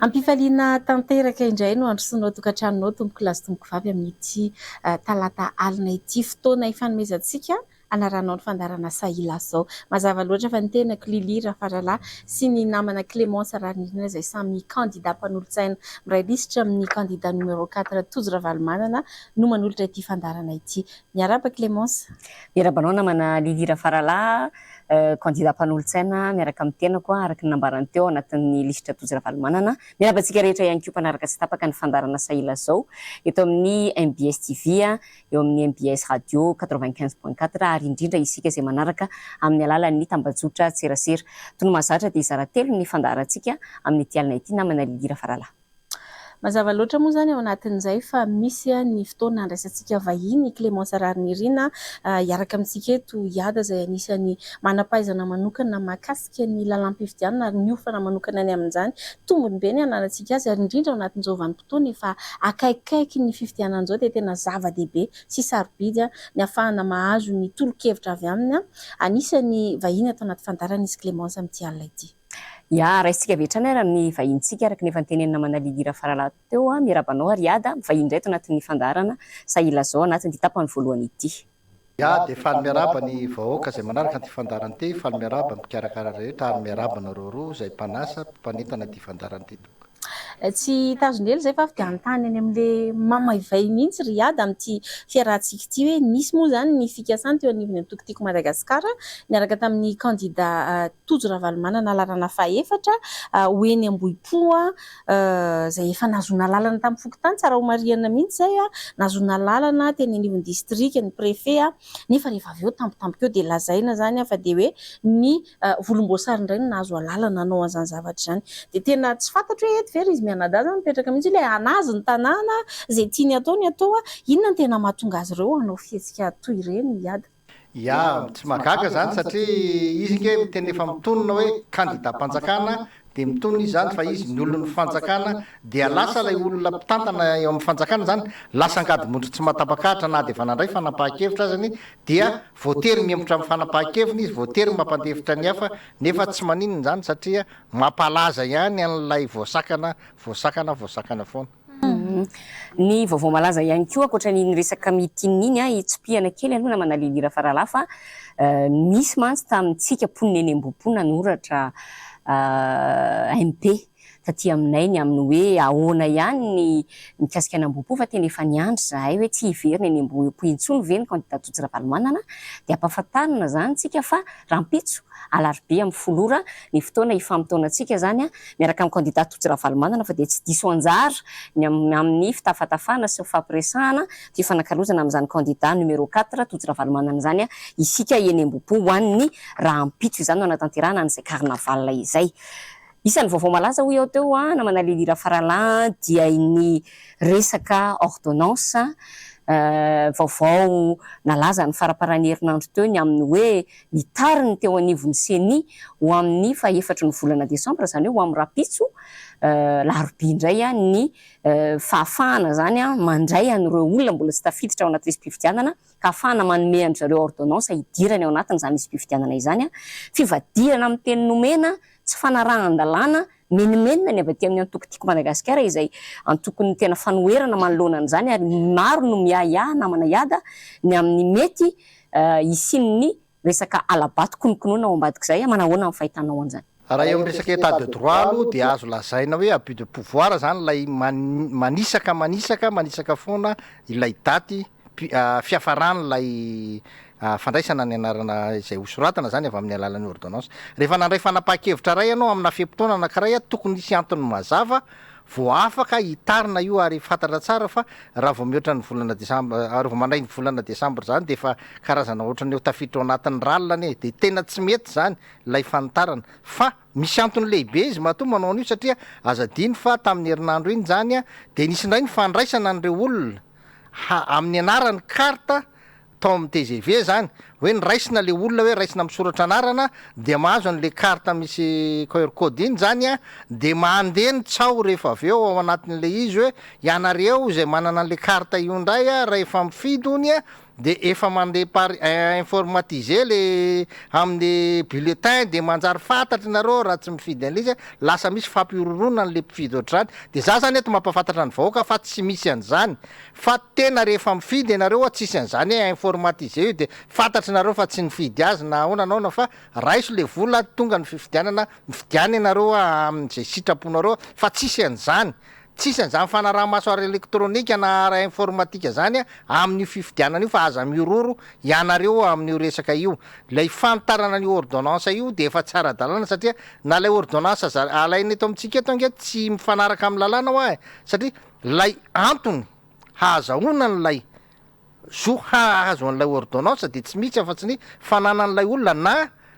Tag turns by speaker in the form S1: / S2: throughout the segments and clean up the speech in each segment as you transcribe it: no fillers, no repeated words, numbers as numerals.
S1: Ampifaliana tanteraka indray no androsinao tokantranonao tompoko lazy tompoko vavy amin'ity talata alina ity fotoana ifanomezantsika anaranao ny fandarana sahila zao. Mazava loatra fa ny tenako Lily Rafaralahy sy ny namana Clémence Ranirina izay samy candidat mpanolontsaina miray lisitra amin'ny candidat numéro 4 Tojo Ravalomanana no manolotra ity fandarana ity. Miaraba Clémence.
S2: Miarabanao namana Lily Rafaralahy, candidat mpanolontsaina miaraka amin'ny tenako araka ny nambarany teo anatin'ny lisitra Tojo Ravalomanana. Miarabantsika rehetra ihany koa mpanaraka sy tapaka ny fandarana sahila zao eto amin'ny MBS TV, eo amin'ny MBS Radio 95.4 ary indrindra isika izay manaraka amin'ny alalan'ny tambazotra tserasera. Toy ny mahazatra dia izara telo ny fandarantsika amin'ny ity alina ity namana Lily Rafaralahy.
S1: Mazava loatra moa zany ao anatin'izay fa misy ny fotoana andraisantsika vahiny Clémence Ranirina hiaraka amintsika eto hiada izay anisany manam-pahaizana manokana mahakasika ny lalam-pifidianana ary niofana manokana any amin'izany. Tombony be ny ananantsika azy ary indrindra ao anatin'izao vanim-potoana efa akaikaiky ny fifidianana izao dia tena zava-dehibe sy sarobidy ny ahafahana mahazo ny tolo-kevitra avy aminy. Anisany vahiny atao anaty fandarana izy Clémence amin'ity alina ity.
S2: Ya, raisitsika vetrany ary ny vahintsika araka ny efa nitenenina namana Lily Rafaralahy teo miarabanao ary ada vahiny indray tao anatin'ny fandarana sahila zao anatin'ny tapany voalohany ity.
S3: Ya, dia faly miaraba ny vahoaka izay manaraka ny fandarana ity, faly miaraba ny mpikarakara rehetra ary miaraba nareo roa izay mpanasa mpanentana ity fandarana ity.
S1: Tsy tazonely zay fa avy dia antany any amin'ilay mamaivay mihitsy riada amin'ity fiarahantsika ity hoe nisy moa zany ny fikasana teo anivony antokotiko Madagasikara niaraka tamin'ny candidat Tojo Ravalomanana lalana fahaefatra hoeny Ambohipo izay efa nazona lalana tamin'ny fokotany tsara homariana mihitsy zay nazona lalana teny anivony distrika ny préfet nefa rehefa avy eo tampotampoka eo dia lazaina zany fa dia hoe ny volomboasary indray no nahazo lalana anao an'izany zavatra izany dia tena tsy fantatro hoe eto very izy mianadahy zany mipetraka mihitsy ilay anazy ny tanàna izay tiany atao ny atao inona ny tena mahatonga azy ireo hanao fihetsika toy ireny hiada.
S3: Ya, tsy magaga zany satria izy nge tena efa mitonona hoe candidat mpanjakana dia mitonona izy zany fa izy ny olon'ny fanjakana dia lasa ilay olona mpitantana eo amin'ny fanjakana zany lasa angady mondry tsy matapakahatra na dia efa nandray fanapahan-kevitra azany dia voatery miemotra amin'ny fanapahan-keviny izy voatery mampandevitra ny hafa nefa tsy maninona zany satria mampalaza ihany an'ilay voasakana foana.
S2: Ny vaovao malaza ihany koa akoatra ny resaka mitininy itsipihana kely aloha namana Lily Rafaralahy fa misy mantsy tamintsika ponina eny ambom-ponina noratra MP taty aminay ny amin'ny hoe ahoana ihany ny mikasika ny ambom-po fa tena efa niandry zahay hoe tsy hiverina eny ambom-po intsony ve ny candidat Tojo Ravalomanana dia ampahafantarina zany tsika fa rahampitso alarobia amin'ny folora ny fotoana ifamitaonantsika zany miaraka amin'ny candidat Tojo Ravalomanana fa dia tsy diso anjara ny amin'ny fitafatafana sy fampiresahana ty fanakalozana amin'izany candidat numéro 4 Tojo Ravalomanana zany isika eny ambom-po ho an'ny rahampitso izany no anatanterahana an'izay carnaval izay. Isan'ny vaovao malaza ho eo teo namana Lily Rafaralahy dia ny resaka ordonnance vaovao nalaza ny faraparany herinandro teo ny amin'ny hoe nitariny teo anivon'ny CENI ho amin'ny fahaefatra ny volana desambra zany hoe ho amin'ny rapitso larobia indray ny fahafahana zany mandray an'ireo olona mbola tsy tafiditra ao anaty lisam-pifidianana ka ahafahana manome an'zareo ordonnance hidirany ao anatin' izany lisam-pifidianana izany fivadirana amin'ny teny nomena tsy fanarahan-dalàna menimenina ny avy aty amin'ny antokotiko Madagasikara izay antokony tena fanoherana manoloana an'izany ary maro no miahiahy namana hiada ny amin'ny mety isin'ny resaka alabato kononkonoana ao ambadik'izay manahoana amin'ny fahitanao an'izany.
S3: Raha eo amin'ny resaka état de droit aloha dia azo lazaina hoe abus de pouvoir zany ilay manisaka foana ilay daty fiafarana ilay fandraisana ny anarana izay hosoratana zany avy amin'ny alalan'ny ordonnance. Rehefa nandray fanapahan-kevitra ray ianao amina fiam-potoana anankiray tokony hisy antony mazava vao afaka hitarina io ary fantatra tsara fa raha vao mihoatra ny volana desambra ary vao mandray ny volana desambra zany dia efa karazana ohatrany eo tafiditra ao anatin'ny ralina dia tena tsy mety zany ilay fanitarana fa misy antony lehibe izy matoa manao an'io satria azadiny fa tamin'ny herinandro iny zany dia nisy indray ny fandraisana an'ireo olona amin'ny anarany karta tao amin'ny TGV zany hoe niraisina le olona hoe raisina misoratra anarana dia mahazo an'le karta misy QR code iny zany dia mandeha ny tsao rehefa avy eo ao anatin'le izy hoe ianareo izay manana an'le karta io indray rehefa mifidy ony de efa mandeha par informatisé le amin'ny bulletin de manjary fantatry nareo raha tsy mifidy an'le izy lasa misy fampiororona an'le mpifidy ohatrany de za zany eto mampafantatra ny vahoaka fa tsy misy an'zany fa tena rehefa mifidy anareo tsisy an'zany hoe informatisé io de fantatry nareo fa tsy nifidy azy na ahoana naona fa raiso le vola tonga ny fifidianana mifidiany anareo am'izay sitraponareo fa tsisy an'zany tsisy an'zany fanaraha-maso ary elektrônika na ara informatika zany amin'ny fifidianana io fa aza miororo ianareo amin'io resaka io lay fantarana ny ordonnance io de efa tsy ara-dalàna satria na lay ordonnance alainy eto amitsika eto ange tsy mifanaraka amin'ny lalàna ho satria lay antony hahazahoana ny lay zo hahazo an'lay ordonnance de tsy mihitsy afa-tsy ny fanana n'lay olona na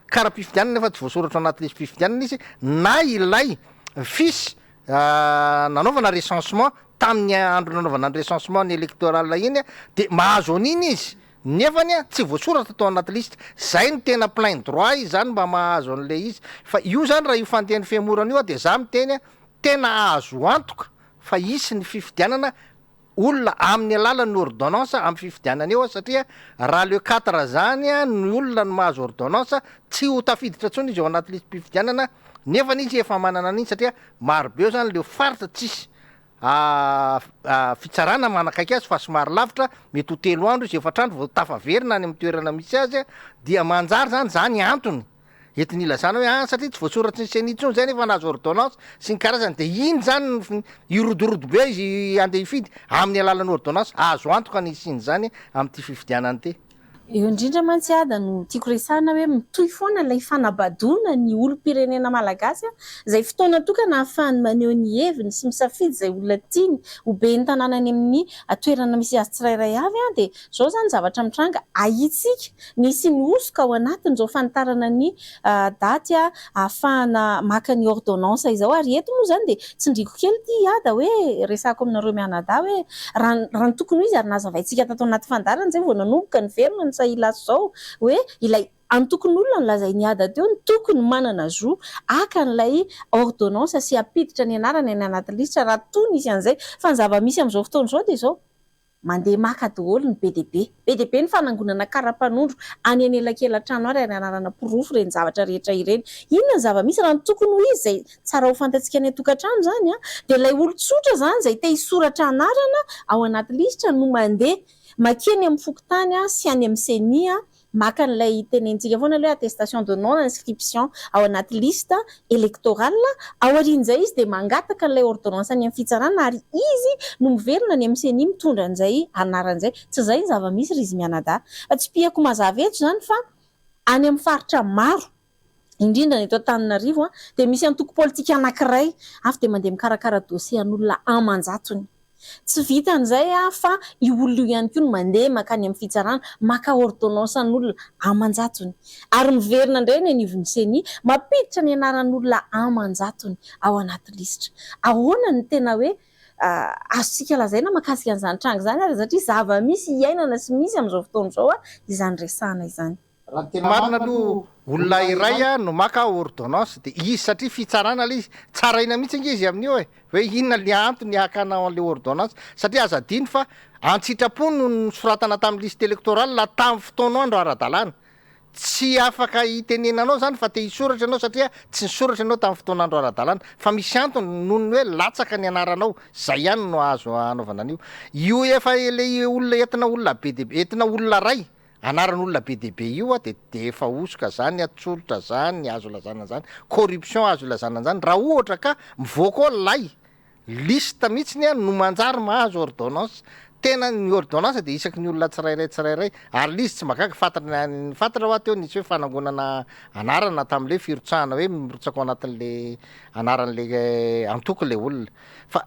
S3: karaha-pifidianana efa tsy voasoratra anaty le fifidianana izy na ilay fisy nanaovana recensement tamin'ny andro nanaovana ny recensement ny électoral iny de mahazo an'iny izy nefany tsy voasoratra atao anaty liste zay ny tena plein droit izy zany mba mahazo an'le izy fa io zany raha io fanteny fiamorana io de za miteny tena ahazo antoka fa isy ny fifidianana olona amin'ny alalan'ny ordonnance amin'ny fifidianana eo satria raha le 4 zany ny olona ny mahazo ordonnance tsy ho tafiditra tsony izy eo anaty liste mpifidianana nefany izy efa manana an'iny satria marobe eo zany le faritra tsisy fitsarana manakaiky azy fa somary lavitra mety ho 3 andro izy efatrandro vao tafaverina any amin'ny toerana misy azy dia manjary zany antony etiny ilazana hoe satria tsy voasoratry ny senitsony zay nefa nahazo ordonnance sy ny karazany de iny zany irodorodo be izy andeha hifidy amin'ny alalan'ny ordonnance azo antoka ny isiny zany amin'ity fifidianany ty
S1: eo indrindra mantsy ada no tiako resahana hoe mitohy foana ilay fanabadona ny olom-pirenena malagasy zay fotoana tokana ahafahany maneho ny heviny sy misafidy zay olona tiany ho be ny tanànany amin'ny toerana misy azy tsirairay avy de zao zany zavatra mitranga ahitsika nisy ny osoka ao anatiny zao fanitarana ny daty ahafahana maka ny ordonnance izao ary eto moa zany de tsindriko kely ty ada hoe resako aminareo mianada hoe raha ny tokony ho izy ary nazavaintsika tato anaty fandarana zay vao nanomboka ny verina sa ilaso zao hoe ilay antokony olona nylazay ny ada teo ny tokony manana zo aka n'lay ordonnance sy apiditra ny anarany any anaty lisitra raha toy nisy an'izay fa ny zava-misy am'izao fotoana zao de zao mandeha maka daholo ny BDB ny fanangonana karapanondro any anelakelan-trano ary any anarana porofo reny zavatra rehetra ireny inona ny zava-misy raha ny tokony ho izy zay tsara ho fantatsika ny atokantrano zany de lay olo-tsotra zany zay te hisoratra anarana ao anaty lisitra no mandeha makeny amin'ny fokotany sy any amin'ny senia maka n'ilay tenentsika foana le attestation de non inscription ao anaty liste électorale ao aorian'izay izy de mangataka n'ilay ordonnance any amin'ny fitsarana ary izy no miverina ny amin'ny senia mitondra an'izay anaran'izay tsy zay ny zava-misy ry izy mianada fa tsy piako mazava eto zany fa any amin'ny faritra maro indrindra ny eto Antananarivo de misy antoko politika anankiray afy de mandeha mikarakara dossier an'olona amanjatony tsy vita an'izay fa io olona io ihany koa no mandeha makany amin'ny fitsarana maka ordonnance an'olona amanjatony ary miverina indray ny anivon'ny senia mampiditra ny anaran'olona amanjatony ao anaty lisitra ahoana ny tena hoe azontsika lazaina makasika an'izany tranga zany ary satria zava-misy iainana sy misy amin'izao fotoana zao izany resahana izany
S3: raha tena marina aloha olona iray no maka ordonnance de izy satria fitsarana le izy tsaraina mihitsy nge izy amin'io hoe inona le antony hakanao an'le ordonnance satria aza diny fa antsitrapo no nosoratana tamin'ny liste électorale la tamin'ny fotoana andro ara-dalàna tsy afaka hitenenanao zany fa te hisoratra anao satria tsy nisoratra anao tamin'ny fotoana andro ara-dalàna fa misy antony noho ny hoe latsaka ny anaranao zay ihany no azo anaovana an'io io efa le olona entina olona BDB entina olona ray anaran'olona BDB io de efa osoka zany atsolotra zany azo lazana zany corruption azo lazana zany raha ohatra ka mivoaka ao lay liste mihitsy no manjary mahazo ordonnance tena ny ordonnance de isaky ny olona tsirairay ary lizy tsy mahagaga fantatra ho ateo nisy hoe fanangonana anarana tam'le firotsahana hoe mirotsaka ao anatin'le anaran'le antoko le olona fa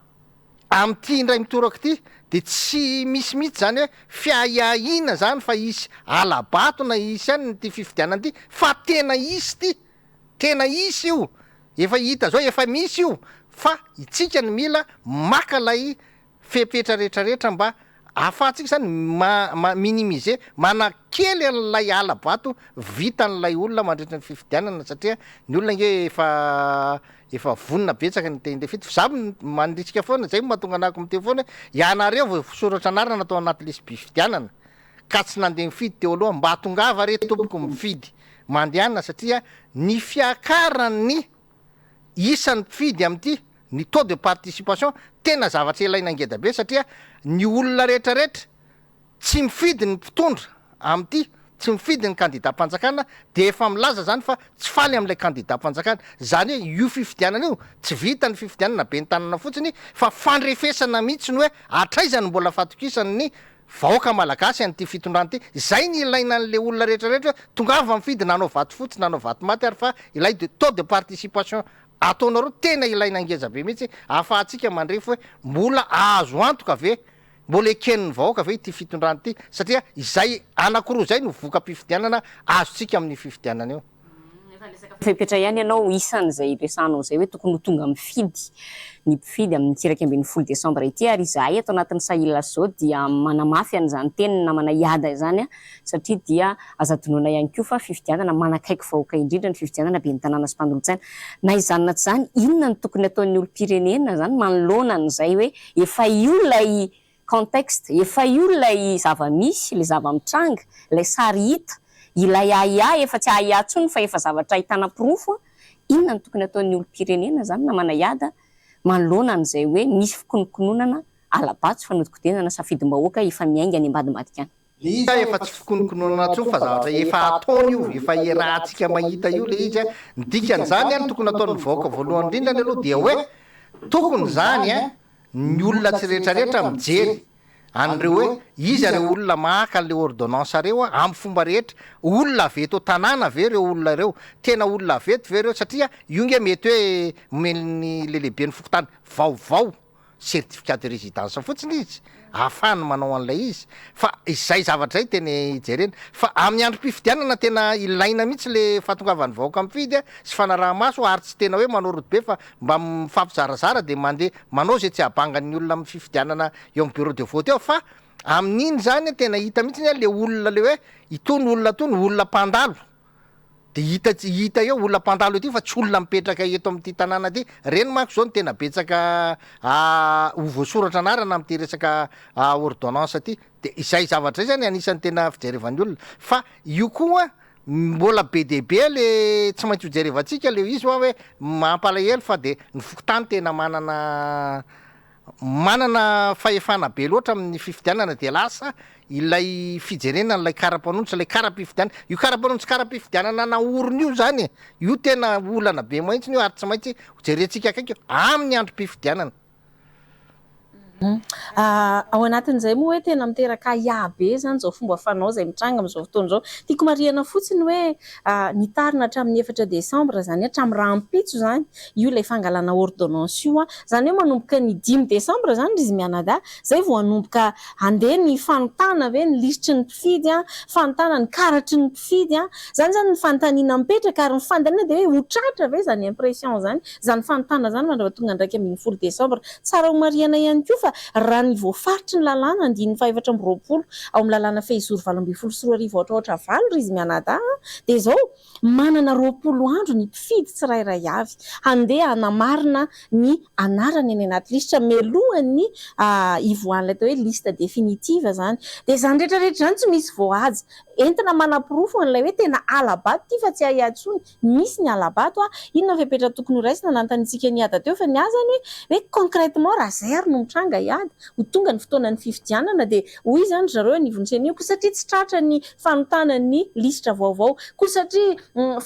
S3: am'ty indray mitorako ty de tsy misy mihitsy zany hoe fiahiahina zany fa isy alabatona isy any ty fifidianana ty fa tena isy ty tena isy io efa hita zao efa misy io fa itsika ny mila maka lay fepetra rehetrarehetra mba ahafahantsika zany minimiser manakely an'lay alabato vitan'lay olona mandritra ny fifidianana satria ny olona nge efa vonina betsaka ny te indefity fa za mandritsika foana zay mahatonga anako miteo foana ianareo vao fisoratra anarana atao anaty lisy fifidianana ka tsy nandeha mifidy teo aloha mba tongava reto tompoko mifidy mandehanana satria ny fiakarany isan'ny mpifidy am'ty ny taux de participation tena zavatra ilaina angeda be satria ny olona rehetrarehetra tsy mifidy ny mpitondra am'ty tsy mifidy ny candidat-mpanjakana de efa milaza zany fa tsy faly am'ilay candidat-mpanjakana zany hoe io fifidianana io tsy vita ny fifidianana be ny tanana fotsiny fa fandrefesana mihitsy ny hoe atraizany mbola fatokisany ny vahoaka malagasy an'ty fitondrany ty zay ny ilaina an'le olona rehetrarehetra hoe tongava mifidy nanao vato fotsy nanao vato maty ary fa ilay de taux de participation ataonareo tena ilaina angeza be mihitsy ahafahantsika mandrefy hoe mbola azo antoka ve mbola ekeniny vahoaka ve ty fitondrany ty satria izay anankiroa zay no voka-pifidianana azotsika amin'ny fifidianana io
S2: fepetra ihany ianao isan'izay resanao zay hoe tokony ho tonga mifidy ny mpifidy amin'ny tsiraky ambin'ny 10 Desambra ity ary izahay ato anatin'ny sahila zao dia manamafy an'izany teny namana iada izany a satria dia azadonoana ihany koa fa fifidianana manakaiky vahoaka indrindra ny fifidianana be ny tanàna sy mpandolo-tsaina na izany na tsy zany inona ny tokony ataon'ny olo-pirenena zany manoloana an'izay hoe efa io lay contexte efa io lay zava-misy le zava-mitranga lay sary hita ilay aya efa tsy aya tsony fa efa zavatra ahitana pirofo inona ny tokony ataon'ny olo-pirenena zany na manaiada manoloana an'izay hoe misy fikonokononana alabatso fanodikodenana safidim-bahoaka efa miainga any ambadimbadika any
S3: le izy efa tsy fikonokononana tsony fa zavatra efa ataony io efa irahantsika mahita io le izy ny dikan'izany any tokony ataon'ny vahoaka voalohany indrindrany aloha dia hoe tokony zany ny olona tsy rehetrarehetra mijery an'ireo hoe izy areo olona maka an'le ordonnance reo amin'ny fomba rehetra olona aveto tanàna ve reo olona reo tena olona aveto ve reo satria io nge mety hoe omen'ny lelehibe ny fokotany vaovao certificat de résidence fotsiny izy ahafahany manao an'ilay izy fa izay zavatra zay tena ijerena fa amin'ny androm-pifidianana tena ilaina mihitsy le fahatongavany vahoaka mifidy sy fanaraha-maso ary tsy tena hoe manao rodobe fa mba mifampizarazara de mandeha manao zay tsy habangan'ny olona amin'ny fifidianana eo amin'ny bureau de vote eo fa amin'iny zany tena hita mihitsy le olona le hoe itony olona tony olona mpandalo de hita eo olona mpandalo ety fa tsy olona mipetraka eto amin'ity tanàna ty reny manko zao ny tena betsaka ho voasoratra anarana amin'ty resaka ordonnance ty de izay zavatra zay zany anisan'ny tena fijerevan'ny olona fa io koa mbola be dehibe le tsy maintsy hojerevantsika le izy hoe mampalahelo fa de ny fokotany tena manana fahefana be loatra amin'ny fifidianana de lasa ilay fijerena n'ilay kara-panontsy ilay kara-pifidianana io kara-panontsy kara-pifidianana naorony io zany io tena olana be mahitsy io ary tsy maintsy hojerentsika akaiky amin'ny androm-pifidianana
S1: ao anatin'izay moa hoe tena miteraka iabe zany zao fomba fanao zay mitranga am'izao fotoana zao tiako marihana fotsiny hoe nitarina hatramin'ny 4 Desambra zany hatramin'ny rahampitso zany io lay fangalana ordonnance io zany hoe manomboka ny 10 Desambra zany izy mianada zay vao hanomboka andeha ny fanontana ve ny lisitry ny mpifidy fanontana ny karatry ny mpifidy zany zany ny fanontaniana mipetraka ary ny fandaniana de hoe hotratra ve zany impression zany fanontana zany mandreva tonga ndraiky amin'ny 10 Desambra tsara ho marihana ihany koa fa raha ny voafaritry ny lalàna andiny 520 ao amin'ny lalàna fehizoro 20 sy 4 ohatraohatra valo izy mianada de zao manana 20 andro ny mpifidy tsirairay avy handeha hanamarina ny anarany any anaty lisitra mialohan'ny ivoan'ilay atao hoe lista definitive zany de zany rehetrarehetra zany tsy misy voahaja entina manapirofo an'ilay hoe tena alabato ty fa tsy ahiatsony misy ny alabato inona fepetra tokony ho raisina nantanitsika ny ada teo fa ny azany hoe concrètement raha zay no mitranga iady ho tonga ny fotoanan'ny fifidianana de hoy zany zareo nivonsenio ko satria tsy tratra ny fanontanany lisitra vaovao ko satria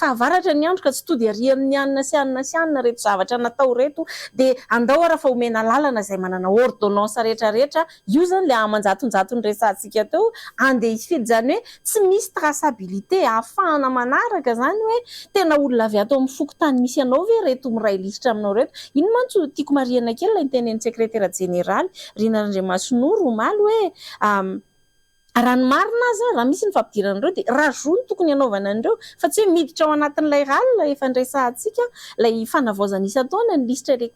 S1: fahavaratra ny andro ka tsy tody ary amin'ny anina sy anina reto zavatra natao reto de andao ara fa omena lalana zay manana ordonnance rehetrarehetra io zany le amanjatonjato ny resantsika teo andeha hifidy zany hoe tsy misy traçabilité ahafahana manaraka zany hoe tena olona avy ato amin'ny fokotany misy anao ve reto miray lisitra aminao reto ino mantsy tiako marihana kely la nitenen'ny secrétaire général Rina Andriamasinoro omaly hoe ranomarina aza raha misy ny fampidiran'ireo de raha tokony hanaovana an'ireo fa tsy hoe miditra ao anatin'ilay ralina efa ndraisantsika lay fanavaozana isan-taona ny lisitry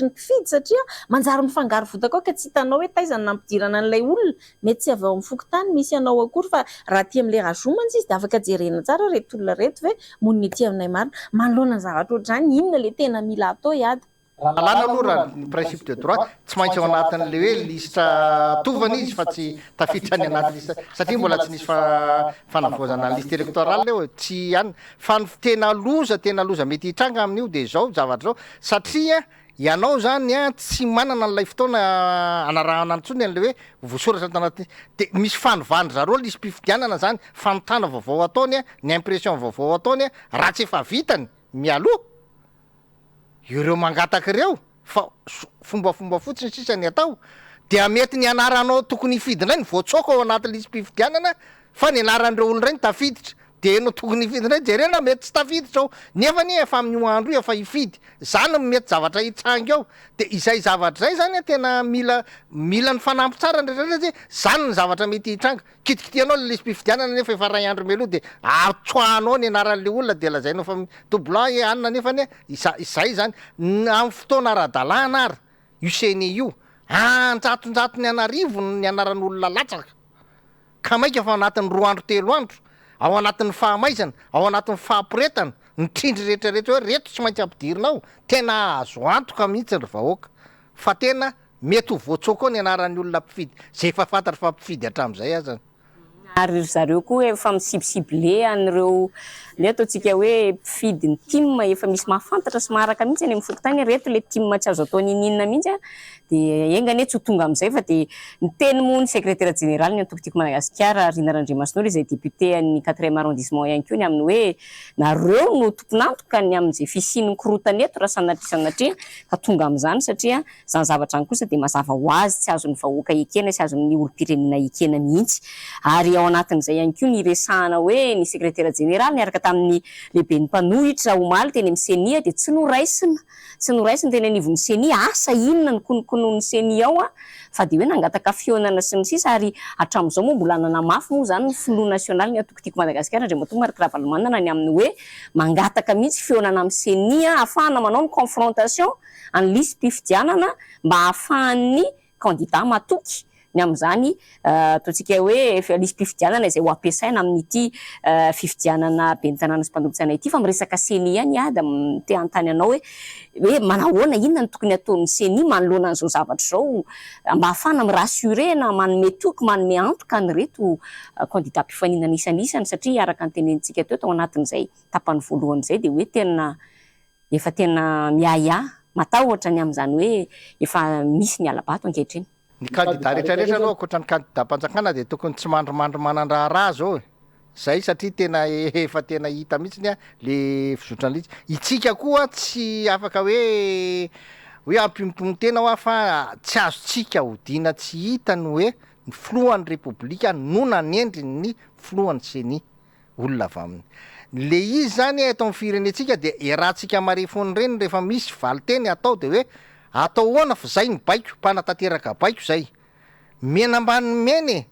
S1: ny mpifidy satria manjary mifangaro votaka ao ka tsy hitanao hoe taizany nampidirana an'ilay olona mety tsy avy ao amin'ny fokotany misy anao akory fa raha ty amin'ilay razomantsy izy de afaka jerena tsara reto olona reto hoe moniny ety aminay marina manoloana ny zavatra ohatr'izany inona le tena mila atao iady
S3: alana aloha ny principe de droit tsy maintsy ao anatin'le hoe lista tovana izy fa tsy tafiditra ny anaty lista satria mbola tsy nisy fanavoazana liste électorale leo tsy any fa ny tena loza mety hitranga amin'io de zao zavatra zao satria ianao zany a tsy manana n'lay fotoana anarahana antsony an'le hoe voasoratra tanaty de misy fanovany zareo lisy mpifidianana zany fanotana vaovao ataony a ny impression vaovao ataony a raha tsy efa vitany mialoha ireo mangataka ireo fa fombafomba fotsiny sisa ny atao de mety ny anaranao tokony hifidinay ny voatsoko ao anaty lisy mpifidianana fa ny anaran'ireo olo reny tafiditra de no tokony hifidinay jerena mety tsy tafiditra ao nefany efa amin'io andro io efa hifidy zany mety zavatra hitsanga ao de izay zavatra zay zany tena mila ny fanampy tsara ndretrareta zany ny zavatra mety hitranga kitikitianao le lisy mpifidianana nefa efa ray andro meloha de atsoanao ny anaran'le olona de lazainao fa dobla anina nefany izay zany amin'ny fotoana ara-dalàna ary io seny io anjatonjato ny anarivo ny anaran'olona latsaka ka maika fa anatin'ny 2 andro 3 andro ao anatin'ny fahamaizana ao anatin'ny fahampiretana ny trindry rehetrarehetra hoe reto tsy maintsy ampidirinao tena azo antoka mihitsy ry vahoaka fa tena mety ho voatsoko ao ny anaran'ny olona mpifidy zay efa fantatra fa mpifidy hatramin'izay azany
S2: ary zareo koa efa misibisible an'ireo le ataontsika hoe mpifidy ny team efa misy mahafantatra sy maharaka mihitsy any amin'ny fokotany reto le team tsy azo atao nininina mihitsy a de engany tsy ho tonga amin'izay fa de ny teny moa ny secrétaire général ny antokotiko Madagasikara Rina Randriamasinoro izay député an'ny 4e arrondissement ihany koa ny amin'ny hoe nareo no tomponantoka ny amin'izay fisian'ny korotana eto raha sanatria ka tonga amin'izany satria zany zavatra any kosa de mazava ho azy tsy azon'ny vahoaka ekena sy azon'ny olom-pirenena ekena mihitsy ary ao anatin'izay ihany koa ny resahana hoe ny secrétaire général niaraka tamin'ny lehibe ny mpanohitra omaly teny amin'ny senia de tsy noraisiny teny anivon'ny senia asa inona ny konokonon'ny senia ao a fa de hoe nangataka fionana sy ny sisa ary hatramin'izao moa mbola nanamafy moa zany ny filoha nasionaly ny atokotiko Madagasikara Andriamatoa Marc Ravalomanana ny amin'ny hoe mangataka mihitsy fionana amin'ny senia ahafahana manao ny confrontation any lisy mpifidianana mba ahafahan'ny candidat matoky ny amin'izany ataontsika hoe lisy mpifidianana izay ho ampiasaina amin'ity fifidianana ben'ny tanàna sy mpanompotsana ity fa miresaka senia ihany a da te antany anao hoe manahoana inona ny tokony ataon'ny senia manoloana an'izao zavatra zao mba ahafahana mirassuré na manome toky manome antoka ny reto candidat mpifaninana isan'isany satria araka ny tenenitsika teo tao anatin'izay tapany voalohany zay de hoe efa tena miaya matahotra ny amin'izany hoe efa misy ny alabato ankehitriny
S3: ny candidat rehetrarehetra aloha akoatra ny candidat mpanjakana de tokony tsy mandromandro manandraharaha zao zay satria tena efa tena hita mihitsy le fizotrany itsika koa tsy afaka hoe ampimpimotena hoa fa tsy azotsika hodina tsy hita ny hoe ny filohan'ny repoblika no nanendry ny filohan'ny seni olona avy aminy le izy zany eto amin'ny firenetsika de rahantsika marefony reny rehefa misy valiteny atao de hoe atao hoana fa zay ny baiko mpanatanteraka baiko zay mena ambany mene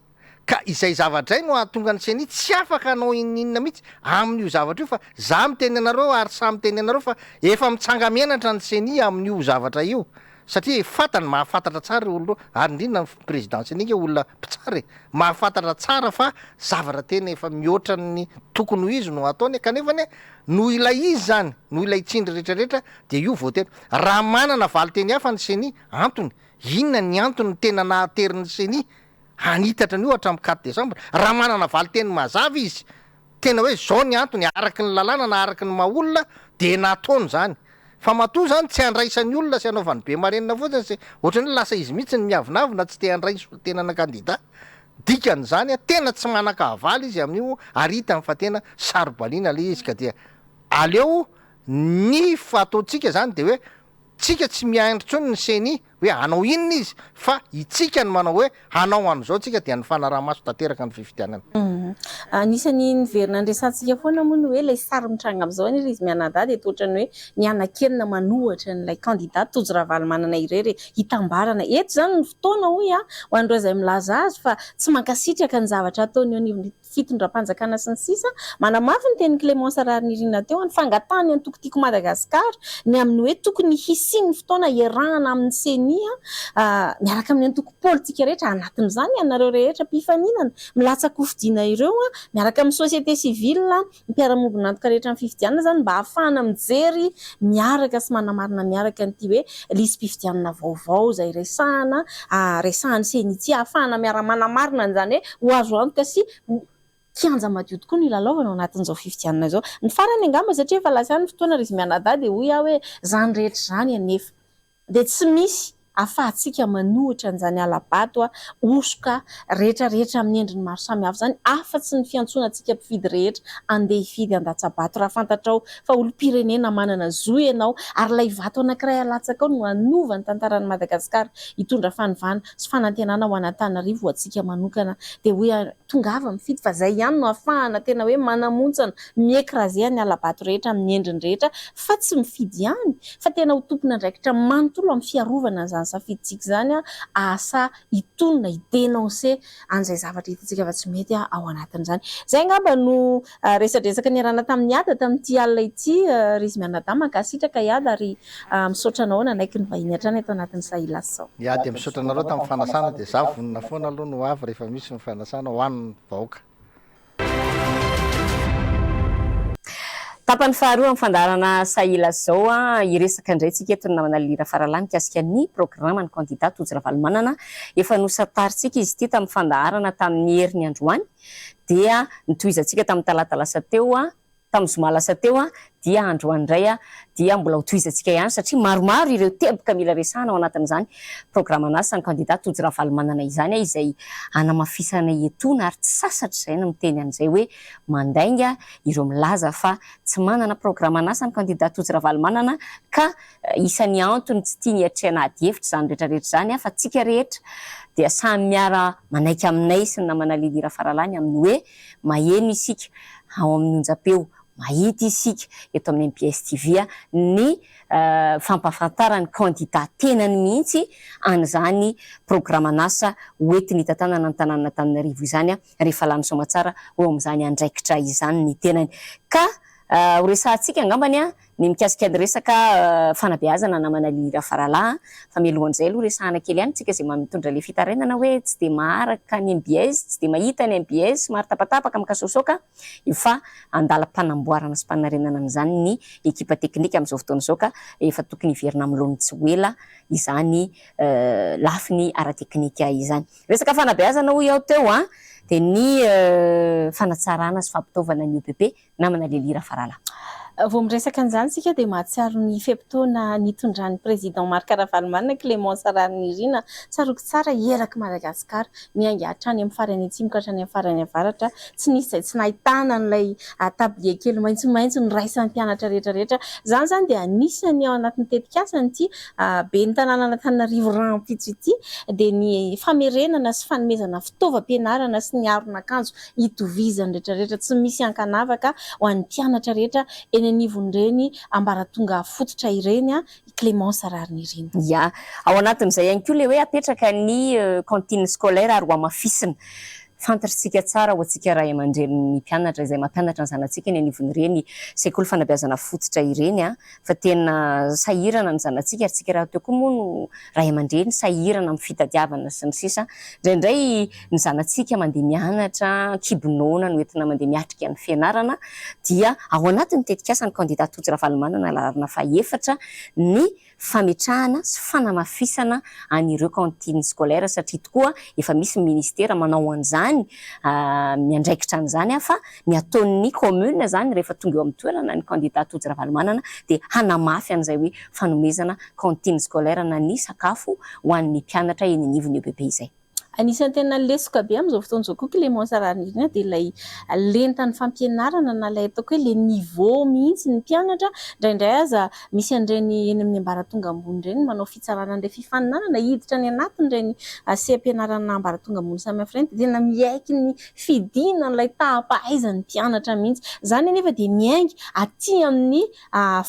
S3: ka izay zavatra zay no ahatonga ny seni tsy afaka anao ininona mihitsy amin'io zavatra io fa za miteny anareo ary sa miteny anareo fa efa mitsanga menatra ny seni amin'io zavatra io satria fatany mahafantatra tsara olo ary indrindra ny présidence an'ika olona mpitsara mahafantatra tsara fa zavatra tena efa mihoatra ny tokony ho izy no ataony kanefany no ilay izy zany no ilay tsindry rehetrarehetra de io voatena raha manana valiteny hafa ny seni antony inona ny antony tena nahaterin'ny seni hanitatra an'io hatramin'ny 4 décembre raha manana valiteny mazava izy tena hoe zao ny antony araky ny lalàna na araky ny maolona de nataony zany fa matoa zany tsy andraisan'ny olona sy anaovany be marenina fotsiny sy ohatrany hoe lasa izy mihitsy ny miavinavina tsy te andraisy tenana candidat dikan'izany tena tsy manakahavaly izy amin'io ary hitany fa tena sarobaliana le izy ka dia aleo ny fataontsika zany de hoe tsika tsy miandrotsony ny seni hoe hanao inona izy fa itsika ny manao hoe hanao an'izao tsika dia ny fanaraha-maso tanteraka ny fifidianana
S1: anisany niverina andresantsika foana moa ny hoe ilay sary mitranga amin'izao any izy mianadahy dia toatrany hoe ny anakenina manohatra n'ilay candidat tojo Ravalomanana irery hitambarana eto zany ny fotoana hoy ho an'ireo izay milaza azy fa tsy mankasitraka ny zavatra ataony eo anivon'ny fitondram-panjakana sy ny sisa manamafy ny teny Clémence Rarinirina teo ny fangatahany antokotiko Madagasikara ny amin'ny hoe tokony hisiny fotoana iarahana amin'ny seni CENI miaraka amin'ny antoko politika rehetra anatin'izany ianareo rehetra mpifaninana milatsaka ho fidiana ireo miaraka amin'ny société civile mpiara-mobina antoka rehetra amin'ny fifidianana zany mba ahafahana mijery miaraka sy manamarina miaraka an'ity hoe listim-pifidianana vaovao izay resahan'ny CENI ity ahafahana miara-manamarina an'izany hoe ho azo antoka sy kianja madio tokoa ny lalaovana ao anatin'izao fifidianana izao. Ny farany angamba satria efa lasa ny fotoana Rizy Mianadahy dia hoy aho hoe zany rehetra zany anefa dia tsy misy ahafahantsika manohitra an'izany alabato osoka rehetrarehetra amin'ny endriny maro samihafa zany afa-tsy ny fiantsonantsika mpifidy rehetra andeha hifidy an-datsabato. Raha fantatrao fa olom-pirenena manana zo ianao ary ilay vato anankiray alatsaka ao no anova ny tantaran'i Madagasikara hitondra fanivana sy fanantenana ho an'Antananarivo ho antsika manokana dia hoe tongava mifidy fa izay ihany no ahafahana tena hoe manamontsana miekrazea ny alabato rehetra amin'ny endriny rehetra fa tsy mifidy ihany fa tena ho tompona andraikitra manontolo amin'ny fiarovana an'izany safiditsika izany asa hitonona hidenonse an'izay zavatra hitantsika fa tsy mety ao anatin'izany. Izay angamba no resadresaka niarana tamin'ny Iada tamin'ity alina ity Rizy Mianadahy mankasitraka Iada ary misaotra anao nanaiky ny vahiny hatrany ato anatin'ny Sahilasao.
S3: Ia dia misaotra anareo tamin'ny fanasana dia za vonona foana aloha no avy rehefa misy ny fanasana hoan'ny vahoaka.
S2: Tapany faharoa amin'ny fandaharana Sahilasao iresaka indray tsika eto ny namana Lira Faralany mikasika ny programan'ny candidat Tojo Ravalomanana efa nosataritsika izy ity tamin'ny fandaharana tamin'ny herin'ny androany dia nitohizantsika tamin'ny talata lasa teo tamin'ny zoma lasa teo dia androany indray dia mbola ho tohizantsika ihany satria maromaro ireo teboka mila resahana ao anatin'izany programana ny candidat Tojo Ravalomanana izany izay anamafisana etona ary tsy sasatra izay no miteny an'izay hoe mandainga ireo milaza fa tsy manana programana ny candidat Tojo Ravalomanana ka isan'ny antony tsy tia niatrehana ady hevitra izany rehetrarehetra izany fa tsika rehetra dia samy miara manaiky aminay sy ny namana Lira Faralany amin'ny hoe maheno isika ao amin'ny onjam-peo mahita isika eto amin'ny MPS TV ny fampafantarany candidat tenany mihitsy an'izany programanasa hoentiny hitantanana ny tanàna Antananarivo izany rehefa lany somatsara ho amin'izany andraikitra izany ny tenany ka ho resahantsika angambany ny mikasika ny resaka fanabeazana namana Lira Faralany fa mialohan'izay aloha resahana kely ihany tsika izay mitondra le fitarenana hoe tsy dia maharaka ny MBS tsy dia mahita ny MBS maro tapatapaka mikasosoka io fa andalam-panamboarana sy mpanarenana amin'izany ny ekipa teknika amin'izao fotoana izao ka efa tokony hiverina amin'ny lohan'ny tsy ela izany lafiny ara-teknika izany. Resaka fanabeazana hoy aho teo dia ny fanatsarana sy fampitaovana ny OPP namana Lira Faralany.
S1: Vao miresaka an'izany sika dia mahatsiaro ny fehim-potoana nitondran'ny président Marc Ravalomanana Clémence Rarinirina tsaroako tsara eraky Madagasikara miainga hatrany amin'ny farany atsimoka hatrany amin'ny farany avaratra tsy nisy izay tsy nahitana n'ilay tablier kely maitsomaitso ny raisan'ny mpianatra rehetrarehetra. Izany zany dia anisany ao anatin'ny tetikasany ity be ny tanàna Antananarivo rampitso ity dia ny famerenana sy fanomezana fitaovam-pianarana sy ny aron'akanjo hitovizany rehetrarehetra tsy misy ankanavaka ho an'ny mpianatra rehetra eny anivon'ireny ambaratonga fototra ireny Clémence Rarinirina.
S2: Ya, ao anatin'izay ihany koa le hoe apetraka ny cantine scolaire ary ho amafisina. Fantatritsika tsara ho antsika ray aman-dren'ny mpianatra izay mampianatra ny zanatsika ny anivon'ireny sekoly fanabeazana fototra ireny fa tena sahirana ny zanatsika ary tsika raha teo koa moa no ray aman-dreny sahirana amin'ny fitadiavana sy ny sisa. Indraindray ny zanatsika mandeha mianatra kibonona no entina mandeha miatrika ny fianarana dia ao anatin'ny tetikasany candidat Tojo Ravalomanana larina faha-efatra ny fametrahana sy fanamafisana an'ireo cantine scolaire satria tokoa efa misy ministera manao an'izany miandraikitra an'izany fa ny ataon'ny commune zany rehefa tonga eo amin'ny toerana ny candidat Tojo Ravalomanana dia hanamafy an'izay hoe fanomezana cantine scolaire na ny sakafo ho an'ny mpianatra eny anivon'ny OPP izay.
S1: Anisan'ny tena lesoka be amin'izao fotoana izao koa Clémence Rarinirina dia ilay lentan'ny fampianarana na ilay ataoko hoe le niveau mihitsy ny mpianatra indraindray aza misy an'ireny eny amin'ny ambaratonga ambony ireny manao fitsarana an'ilay fifaninanana hiditra any anatin'ireny seha-mpianarana ambaratonga ambony samihafa ireny dia tena miaiky ny fidina n'ilay taham-pahaizan'ny mpianatra mihitsy. Izany anefa dia miainga aty amin'ny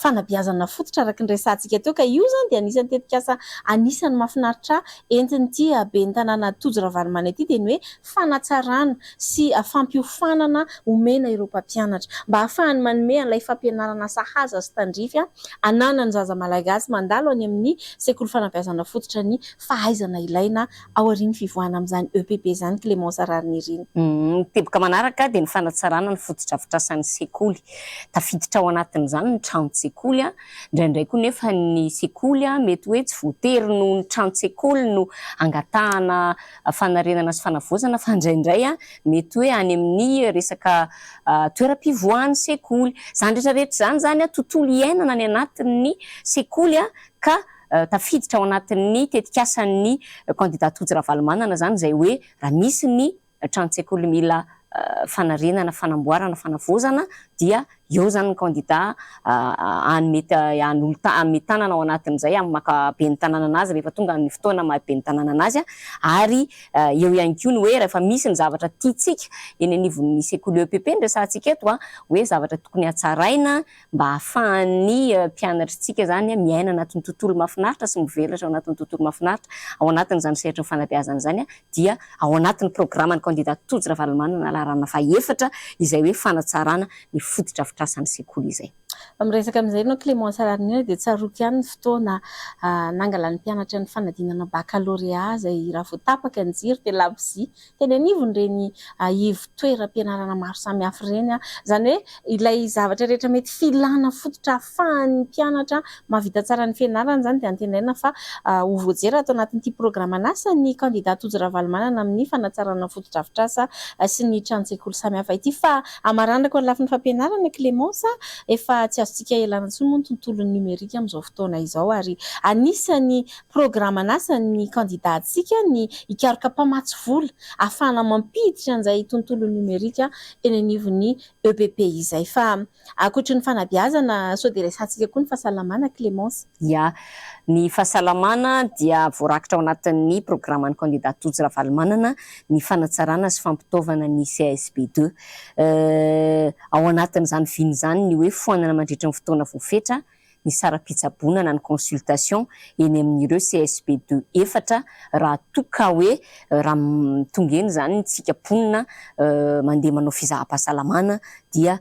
S1: fanabeazana fototra araka ny resantsika teo ka io zany dia anisan'ny tetikasa anisan'ny mahafinaritra entin'ity be ny tanàna Tojo Tojo-Ravalomanana ity dia ny hoe fanatsarana sy fampiofanana omena ireo mpampianatra mba ahafahany manome an'ilay fampianarana sahaza sy tandrify ananany zaza malagasy mandalo any amin'ny sekoly fanabeazana fototra ny fahaizana ilaina ao aorian'ny fivoahana amin'izany EPP izany Clémence Rarinirina.
S2: Teboka manaraka dia ny fanatsarana ny fototra-fitrasan'ny sekoly. Tafiditra ao anatin'izany ny trano-tsekoly indraindray koa nefa ny sekoly mety hoe tsy voatery no ny trano-tsekoly no angatahana fanarenana sy fanavoazana fa indraindray mety hoe any amin'ny resaka toeram-pivoahan'ny sekoly. Izany rehetrarehetra izany tontolo iainana any anatin'ny sekoly ka tafiditra ao anatin'ny tetikasan'ny candidat Tojo-Ravalomanana izany izay hoe raha misy ny trano-tsekoly mila fanarenana, fanamboarana, fanavoazana dia eo zany ny candidat hanome tanana ao anatin'izay amin'ny makabe ny tanana anazy rehefa tonga ny fotoana mahabe ny tanana anazy ary eo ihany koa ny hoe rehefa misy ny zavatra tiantsika eny anivon'ny sekoly EPP ny resantsika eto hoe zavatra tokony hatsaraina mba ahafahan'ny mpianatritsika zany miaina anatin'ny tontolo mahafinaritra sy mivelatra ao anatin'ny tontolo mahafinaritra ao anatin'izany sehatry ny fanabeazana zany dia ao anatin'ny programan'ny candidat Tojo-Ravalomanana alarana faha-efatra izay hoe fanatsarana ny fototra-fitrasan'ny sekoly izay.
S1: Miresaka amin'izay ianao Clémence Rarinirina dia tsaroako ihany ny fotoana nangalan'ny mpianatra ny fanadinana baccalauréat izay raha vao tapaka ny jiro dia labozia teny anivony ireny ivo-toeram-pianarana maro samihafa ireny izany hoe ilay zavatra rehetra mety filana fototra ahafahan'ny mpianatra mahavita tsara ny fianarana izany dia antenaina fa ho voajery atao anatin'ity programana asa ny candidat Tojo-Ravalomanana amin'ny fanatsarana fototra-fitrasa sy ny trano-tsekoly samihafa ity fa amaranako ny lafin'ny fampianarana Clémence efa tsy azontsika ialana intsony moa ny tontolon'ny numerika amin'izao fotoana izao ary anisan'ny programana asa ny candidatsika ny hikaroka mpamatsy vola ahafahana mampiditra an'izay tontolo numerika eny anivon'ny EPP izay fa ankoatra ny fanabeazana sao dia resantsika koa ny fahasalamana Clémence.
S2: Ya, ny fahasalamana dia voarakitra ao anatin'ny programan'ny candidat Tojo-Ravalomanana ny fanatsarana sy fampitaovana ny CSP2 ao anatin'izany viny izany ny hoe foanana mandritra ny fotoana voafetra ny sara-pitsaboana na ny consultation eny amin'ireo CSP2 efatra raha toka hoe raha tonga eny zany ny tsikam-ponina mandeha manao fizaham-pahasalamana dia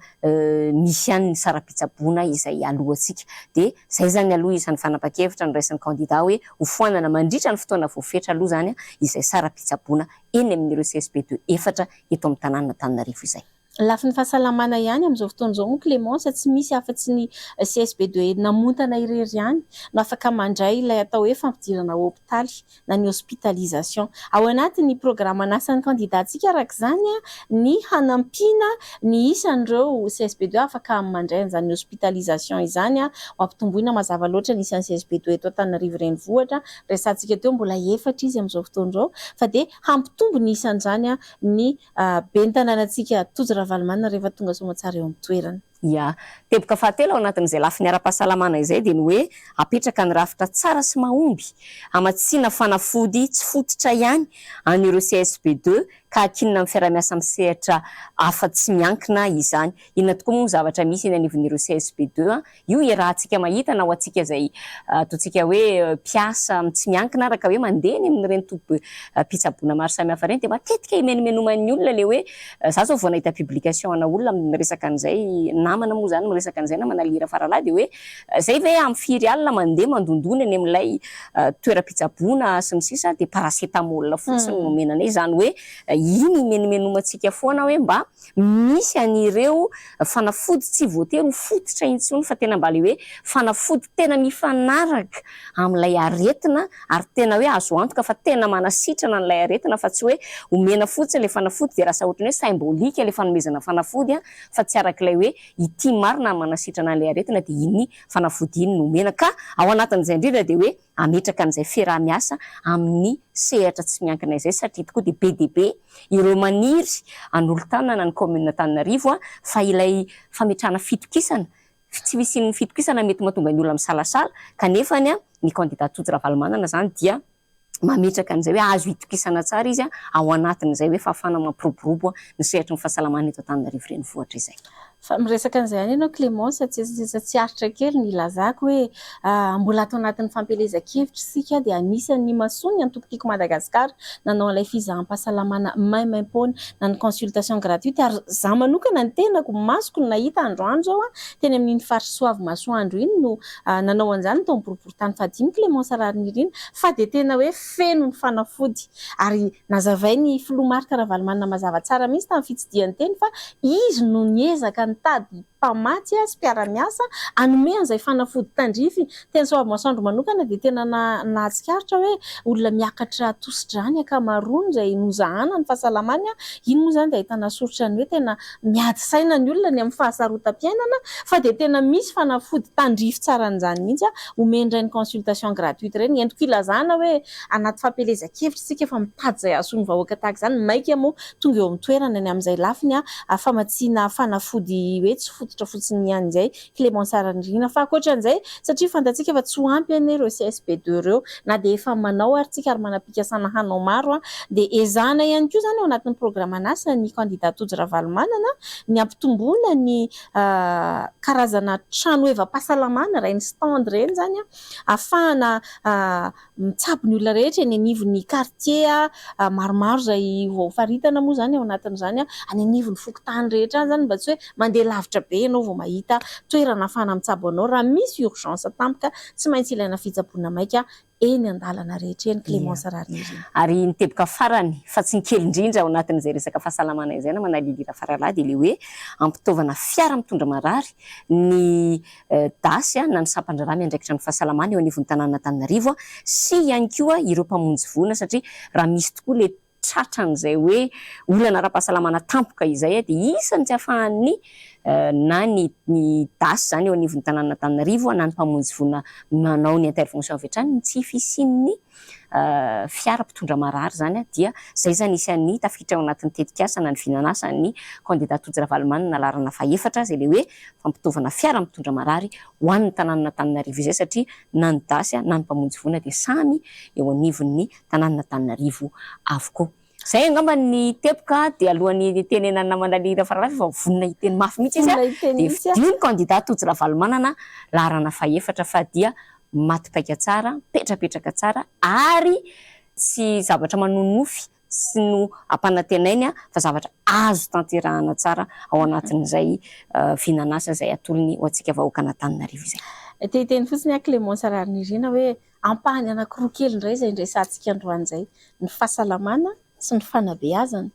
S2: misy ihany ny sara-pitsaboana izay alohantsika dia izay zany aloha isan'ny fanapa-kevitra ny raisin'ny candidat hoe ho foanana mandritra ny fotoana voafetra aloha zany izay sara-pitsaboana eny amin'ireo CSP2 efatra eto amin'ny tanàna Antananarivo izay.
S1: Lafin'ny fahasalamana ihany amin'izao fotoana izao moa Clémence tsy misy afa-tsy ny CSP2 namontana irery ihany no afaka mandray ilay atao hoe fampidirana hôpitaly na ny hospitalisation ao anatin'ny programana asan'ny candidatsika araka izany ny hanampiana ny isan'ireo CSP2 afaka mandray an'izany hospitalisation izany mampitomboina mazava loatra ny isan'ny CSP2 eto Antananarivo renivohitra resantsika teo mbola efatra izy amin'izao fotoana izao fa dia hampitombo ny isan'izany ny ben'ny tanànantsika Tojo-Ravalomanana rehefa tonga soamantsara eo amin'ny toerana.
S2: Ya, teboka fahatelo ao anatin'izay lafiny ara-pahasalamana izay dia ny hoe apetraka ny rafitra tsara sy mahomby hamatsiana fanafody tsy fototra ihany an'ireo CSP2 ka akinona amin'ny fiara-miasa amin'ny sehatra hafa tsy miankina izany. Inona tokoa moa zavatra misy eny anivon'ireo CSP2 io iarahantsika mahita na ho antsika izay ataontsika hoe mpiasa tsy miankina araka hoe mandeha eny amin'ireny tobi-pitsaboana maro samihafa ireny dia matetika imenomenovan'ny olona le hoe za zao vao nahita publication ana olona miresaka an'izay namana moa zany miresaka an'izay namana lira faralahy dia hoe zay ve amin'ny firy alina mandeha mandondona eny amin'ilay toeram-pitsaboana sy ny sisa dia paracetamol fotsiny no menanay zany hoe iny imenomenomantsika foana hoe mba misy an'ireo fanafody tsy voatery ho fototra intsony fa tena mba le hoe fanafody tena mifanaraka amin'ilay aretina ary tena hoe azo antoka fa tena manasitrana n'ilay aretina fa tsy hoe omena fotsiny le fanafody dia raha ohatran'ny hoe symbolika le fanomezana fanafody fa tsy arak'ilay hoe ity marina manasitrana n'ilay aretina dia iny fanafody iny no omena ka ao anatin'izay indrindra dia hoe ametraka an'izay fiaraha-miasa amin'ny sehatra tsy miankina izay satria tokoa dia be dia be ireo maniry an'olo-tanana ny commune Antananarivo fa ilay fametrahana fitokisana tsy misy ny fitokisana mety mahatonga ny olona misalasala kanefa ny candidat Tojo-Ravalomanana zany dia mametraka an'izay hoe azo hitokisana tsara izy ao anatin'izay hoe fahafahana mampiroborobo ny sehatry ny fahasalamana eto Antananarivo renivohitra izay.
S1: Fa miresaka an'izay ihany ianao Clémence, tsy haritra kely ny ilazako hoe mbola atao anatin'ny fampelezan-kevitra isika dia anisan'ny mahasoa ny antokotiko Madagasikara nanao an'ilay fizaham-pahasalamana maimaim-poana na ny consultation gratuite ary izaho manokana ny tenako masoko no nahita androany zao teny amin'iny faritry Soavy Masoandro iny no nanao an'izany tao amin'ny boriboritany fahadimy Clémence Rarinirina fa dia tena hoe feno ny fanafody ary nazavay ny filoha Marc Ravalomanana mazava tsara mihitsy tamin'ny fitsidiany teny fa izy no niezaka nitady mpamatsy sy mpiara-miasa hanome an'izay fanafody tandrify. Teny Soavy Masoandro manokana dia tena nahatsikaritra hoe olona miakatra tosi-drany ankamaroany izay nozahana ny fahasalamany. Iny moa izany dia ahitana soritra ny hoe tena miady saina ny olona ny amin'ny fahasarotam-piainana fa dia tena misy fanafody tandrify tsara an'izany mihitsy omendray ny consultation gratuite ireny. Entiko ilazana hoe anaty fampelezan-kevitra isika efa mitady izay ahasoan'ny vahoaka tahaka izany. Maika moa tonga eo amin'ny toerana ny amin'izay lafiny famatsiana fanafody hoe tsy fototra fotsiny ihany izay Clémence Rarinirina fa ankoatran'izay satria fantatsika fa tsy ho ampy ireo CSP2 ireo na dia efa manao ary tsika ary manam-pikasana hanao maro dia ezahana ihany koa izany ao anatin'ny programan'asa ny candidat Tojo Ravalomanana ny ampitomboana ny karazana trano evam-pahasalamana ireny stand ireny izany ahafahana mitsabo ny olona rehetra eny anivon'ny quartier maromaro izay voafaritana moa izany ao anatin'izany any anivon'ny fokontany rehetra any izany mba tsy hoe mandeha lavitra be ianao vao mahita toerana ahafahana mitsabo anao raha misy urgence tampoka tsy maintsy ilaina fitsaboana maika eny an-dalana rehetra eny Clémence Rarinirina.
S2: Ary niteboka farany fa tsy ny kely indrindra ao anatin'izay resaka fahasalamana izay na manalilira faralahy dia ilay hoe ampitaovana fiara mitondra marary ny dasy na ny sampan-draharaha miandraikitra ny fahasalamana eo anivon'ny tanàn'Antananarivo sy ihany koa ireo mpamonjy voina satria raha misy tokoa ilay tratran'izay hoe olana ara-pahasalamana tampoka izay dia isany tsy ahafahan'ny na ny dasy izany eo anivon'ny tanàn'Antananarivo na ny mpamonjy voina manao ny intervention avy hatrany tsy fisian'ny fiara mpitondra marary izany dia izay izany isan'ny tafiditra ao anatin'ny tetikasa na ny vinanasa ny candidat Tojo Ravalomanana lalana faefatra izay ilay hoe fampitaovana fiara mitondra marary ho an'ny tanàn'Antananarivo izay satria na ny dasy na ny mpamonjy voina dia samy eo anivon'ny tanàn'Antananarivo avokoa. Izay angamba ny tepoka dia alohan'ny tenenana manalira faralahy fa vonona hiteny mafy mihitsy izy dia vidiany candidat Tojo Ravalomanana lalana faefatra fa dia matipaika tsara, petrapetraka tsara ary tsy zavatra manonofy sy no ampanantenainy fa zavatra azo tanterahana tsara ao anatin'izay vinanasa izay atolony ho antsika vahoaka an'Antananarivo izay.
S1: Teny fotsiny Clémence Rarinirina hoe ampahany anankiroa kely indray izay indresantsika androany izay ny fahasalamana sy ny fanabeazana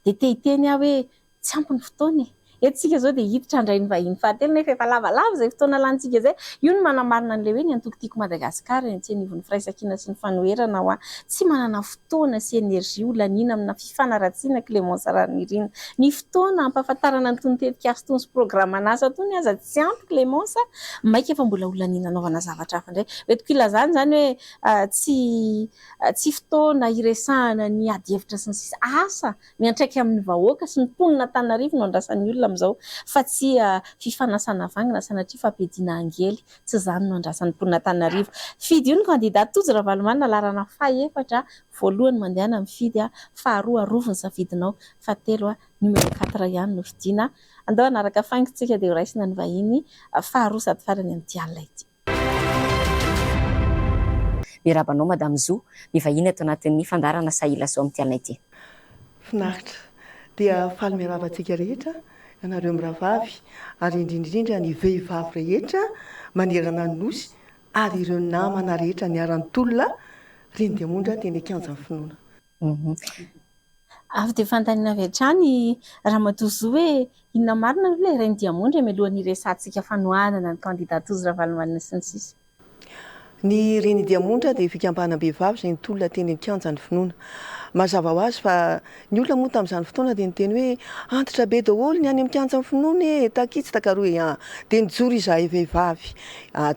S1: dia teny hoe tsy ampy ny fotoana eto zao dia hiditra andray ny vahiny fahatelo nefa efa lavalava izay fotoana lantsika izay io no manamarina an'ilay hoe ny antokotiko Madagasikara ny tsy anivon'ny firaisankina sy ny fanoherana tsy manana fotoana sy energia olanina amina fifanaratsiana Clémence Rarinirina ny fotoana ampahafantarana an'itony tetikasa itony sy programan'asa itony aza tsy ampy Clémence maika efa mbola olanina anaovana zavatra hafa indray entiko ilazana izany hoe tsy fotoana iresahana ny ady hevitra sy ny sisa asa miantraika amin'ny vahoaka sy ny mponina Antananarivo no andrasan'ny olona amin'izao fa tsy fifanasana vangina sanatria fampediana angely tsy izany no andrasan'ny mponina Antananarivo. Fidy io ny candidat Tojo Ravalomanana lalana faefatra voalohany mandehana mifidy faharoa arovo ny safidinao fahatelo numéro 4 ihany no fidiana andao anaraka faingotsika dia horaisina ny vahiny faharoa sady farany amin'ny alina ity.
S2: Mirabanao Madame Zo mivahiny ato anatin'ny fandarana Sahila zao amin'ny alina ity.
S4: Finaritra dia faly miravantsika rehetra ianareo miravavy ary indrindrindra ny vehivavy rehetra manerana ny nosy ary ireo namana rehetra niarany tolona reny dia mondra teny Kianja ny finoana.
S1: Avy dia fantaniana avy hatrany Ramatoa Zo hoe inona marina hoe Reny Diamondra mialohan'ny resantsika fanohanana ny candidat Tojo Ravalomanana sy ny sisa.
S4: Ny Reny Diamondra dia fikambana-behivavy izay nitolona teny Kianja ny finoana. Mazava ho azy fa ny olona moa tamin'izany fotoana dia niteny hoe antitra be daholo ny any amin'ny Kianja ny finoana takitsy takaroa dia nijoro izahay vehivavy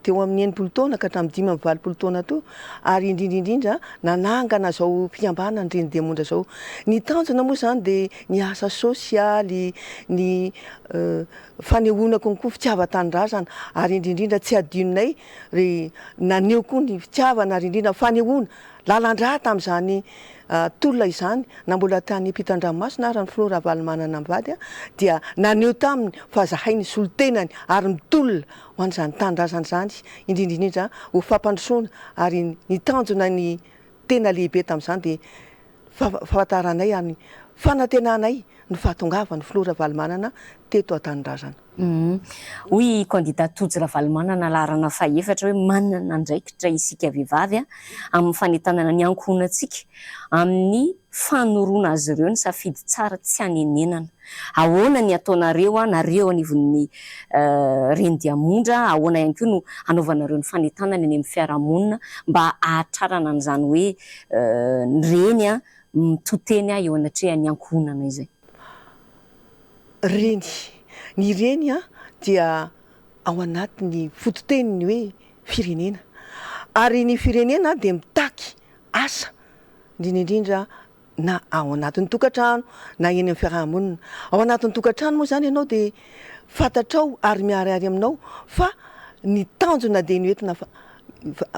S4: teo amin'ny 9 taona ka hatramin'ny 5 taona to ary indrindrindrindra nanangana izao fikambana ny Reny Diamondra izao. Ny tanjona moa izany dia ny asa sosialy, ny fanehoana konkoa fitiavan-tanindrazana ary indrindrindra tsy adinonay naneho koa ny fitiavana ary indrindra fanehoana lalandra tamin'izany tolona izany na mbola tany Ampitan-dranomasina ary ny Flora Valomanana mivady dia naneho taminy fa zahay ny solotenany ary mitolona ho an'izany tanindrazana zany indrindrindrindra ho fampandrosoana ary ny tanjona ny tena lehibe tamin'izany dia fahafantaranay amin'ny fanantenanay ny fahatongavany Flora Valomanana teto an-tanindrazana.
S2: Hoy candidat Tojo Ravalomanana laharana fahaefatra hoe manana andraikitra isika vehivavy amin'ny fanentanana ny ankohonantsika amin'ny fanoroana azy ireo ny safidy tsara tsy hanenenana. Ahoana ny ataonareo nareo anivon'ny Rendiamondra, ahoana ihany koa no anaovanareo ny fanentanana eny amin'ny fiarahamonina mba ahatrarana an'izany hoe ny reny mitoteny eo anatrehan'ny ankohonana izay.
S4: Ny reny dia ao anatin'ny fototeniny hoe firenena ary ny firenena dia mitaky asa indrindrindra na ao anatin'ny tokantrano na eny amin'ny fiarahamonina. Ao anatin'ny tokantrano moa zany ianao dia fantatrao ary miarihary aminao fa ny tanjona dia ny entina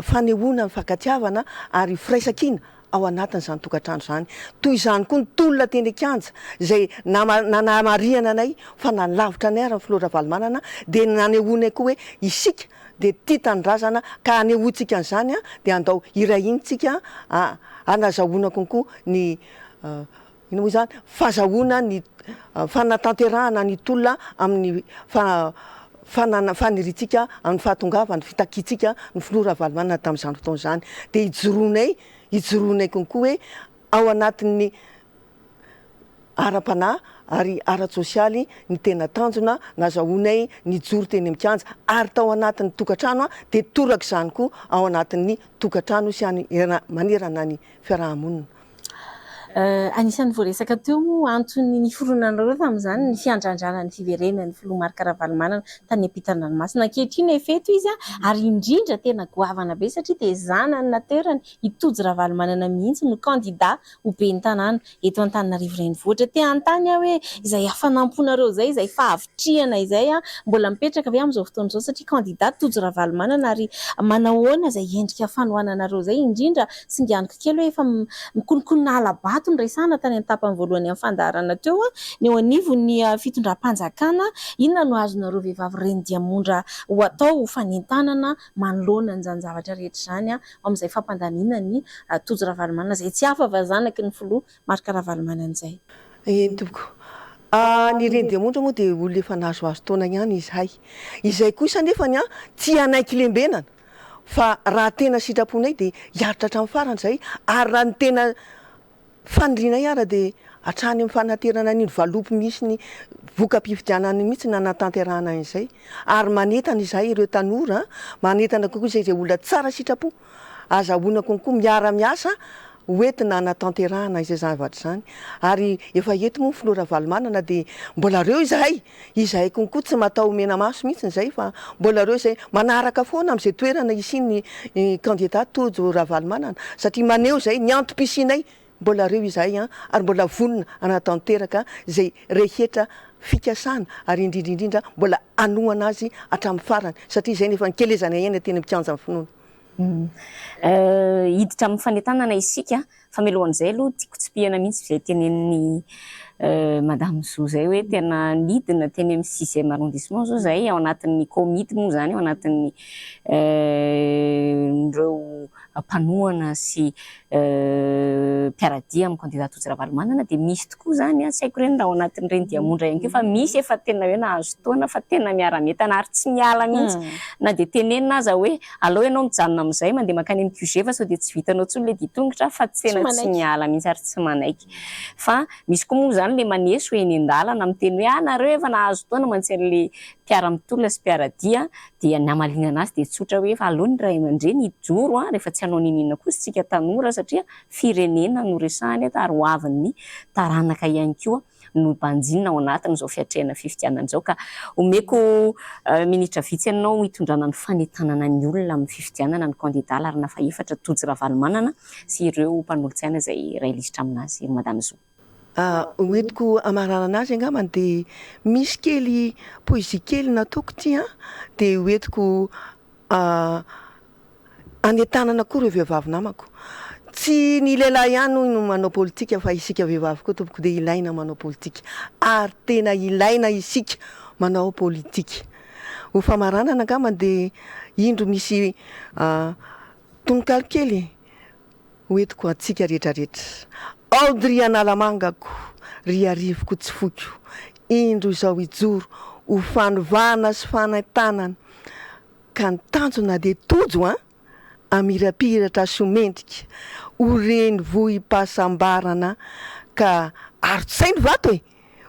S4: fanehoana ny fankatiavana ary firaisan-kina ao anatin'izany tokantrano zany. Toy izany koa ny tolona teny Kianja izay nanamariana anay fa nalavitra anay ary ny Flora Valomanana dia nanehoanay koa hoe isika dia tia tanindrazana ka hanehoantsika an'izany dia andao irahintsika anazahoana konkoa ny ino moa zany fahazahoana ny fanatanterahana ny tolona amin'ny faniritsika amin'ny fahatongavany fitakitsika ny Flora Valomanana tamin'izany fotoana izany dia ijoroanay konkoa hoe ao anatin'ny ara-panahy ary ara-tsosialy ny tena tanjona nazahoanay ny joro teny amin'ny Kianja ary tao anatin'ny tokantrano dia toraka izany koa ao anatin'ny tokantrano sy manerana ny fiarahamonina.
S1: Anisan'ny voaresaka teo antony ny foronanareo tamin'izany ny fiandrandrana ny fiverenan'ny Filoha Marc Ravalomanana tany Ampitan-dranomasina. Ankehitriny efeto izy ary indrindra tena goavana be satria dia zanany naterany Tojo Ravalomanana mihitsy no candidat ho ben'ny tanàna eto Antananarivo renivohitra. Te antany hoe izay hafanamponareo izay, izay fahavitriana izay mbola mipetraka avy amin'izao fotoana izao satria candidat Tojo Ravalomanana ary manahoana izay endrika fanohananareo izay indrindra singaniko kely hoe efa mikonokonna alabato ny resana tany an-tapany voalohany amin'ny fandaharana teo ny eo anivon'ny fitondram-panjakana. Inona no azonareo vehivavy Rendiamondra ho atao ho fanentanana manoloana an'izany zavatra rehetra izany amin'izay fampandaniana ny Tojo Ravalomanana izay tsy hafa fa zanaky ny Filoha Marc Ravalomanana izay.
S4: Tompoko. Ny Rendiamondra moa dia olona efa nahazoazo taona ihany izay kosa nefany tsy hanaiky lembenana fa raha tena sitraponay dia hiaritra hatramin'ny farany izay ary raha ny tena fanidrinay ara dia hatrany amin'ny fanaterana ny valopy misy ny voka-pifidianana mihitsy nanatanterahana izay ary manentana izahay ireo tanora manentana kokoa izay olona tsara sitrapo azahoana konkoa miara-miasa hoentina natanterahana izay zavatra izany ary efa eto moa ny Flora Valomanana dia mbola reo izahay konkoa tsy matao mena maso mihitsy izay fa mbola reo izay manaraka foana amin'izay toerana isiny ny candidat Tojo Ravalomanana satria maneho izay ny antom-pisinay mbola reo izahay ary mbola vonona anatanteraka izay rehetra fikasana ary indrindrindrindra mbola anohana azy hatramin'ny farany satria izay nefa nikelezana ihany teny amin'ny Kianja finoana.
S2: Hiditra amin'ny fanentanana isika famelohan'izay aloha tiako tsipihana mihitsy izay tenenin'ny Madame Zo zay hoe tena nidina teny amin'ny 6e arrondissement zao zay ao anatin'ny komity moa zany ao anatin'ny ireo mpanohana sy mpiaradia amin'ny candidat Tojo Ravalomanana dia misy tokoa zany tsy haiko reny raha ao anatin'ny Rendiamondra ihany koa fa misy efa tena hoe nahazo taona fa tena miara-metana ary tsy miala mihitsy na dia tenenina aza hoe aleo ianao mijanona amin'izay mandeha makany amin'ny QG fa sao dia tsy vitanao tsony le ditongotra fa tena tsy miala mihitsy ary tsy manaiky fa misy koa moa zany le maneso eny an-dalana miteny hoe nareo efa nahazo taona mantsy le mpiara-mitolona sy mpiaradia dia ny amalinana azy dia tsotra hoe efa aleo ny ray aman-dreny hijoro rehefa tsy hanao ninina koa isika tanora satria firenena no resahany eto ary ho avin'ny taranaka ihany koa no banjina ao anatiny izao fiatrehana fifidianana izao ka omeko minitra vitsy ianao hitondrana ny fanentanana ny olona amin'ny fifidianana ny candidat laharana fahaefatra Tojo Ravalomanana sy ireo mpanolotsaina izay ray lisitra aminazy Madame Zo.
S4: Hoentiko amarana anazy angambany dia misy kely poésie kely nataoko ty dia hoentiko anentanana koa ireo vehivavy namako tsy ny lehilahy ihany no manao politika fa isika vehivavy koa tompoko dia ilaina manao politika ary tena ilaina isika manao politika ho famaranana angamba dia indro misy tononkalo kely hoentiko antsika rehetrarehetra Audrey Analamangako ry arivoko tsy foko indro izao ijoro ho fanovana sy fanantanana ka ny tanjona dia tojo amirapiratra somendrika ho reny vohim-pahasambarana ka arotsainy vato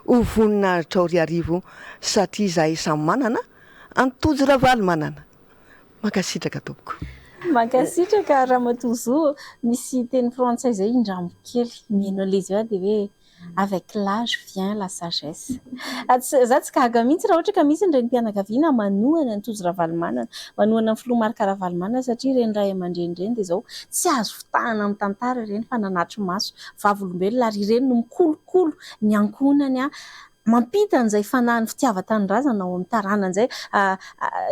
S4: ho voninahitra ao ry arivo satria izahay samy manana antojo ravaly manana makasitraka tompoko
S1: mankasitraka Ramatozo misy teny frantsay zay indramo kely mino les yeux dia hoe avec l'âge vient la sagesse. Za tsy gaga mihitsy raha ohatra ka misy ny renim-pianakaviana manohana ny tojo ravalimanana, manohana ny filomarika ravalimanana satria ireny ray aman-dreny ireny dia zao tsy azo fitahana amin'ny tantara ireny fa nanatry maso vavolombelona ary ireny no mikolokolo ny ankonany mampita an'izay fanahy ny fitiavan-tanindrazana ao amin'ny taranany izay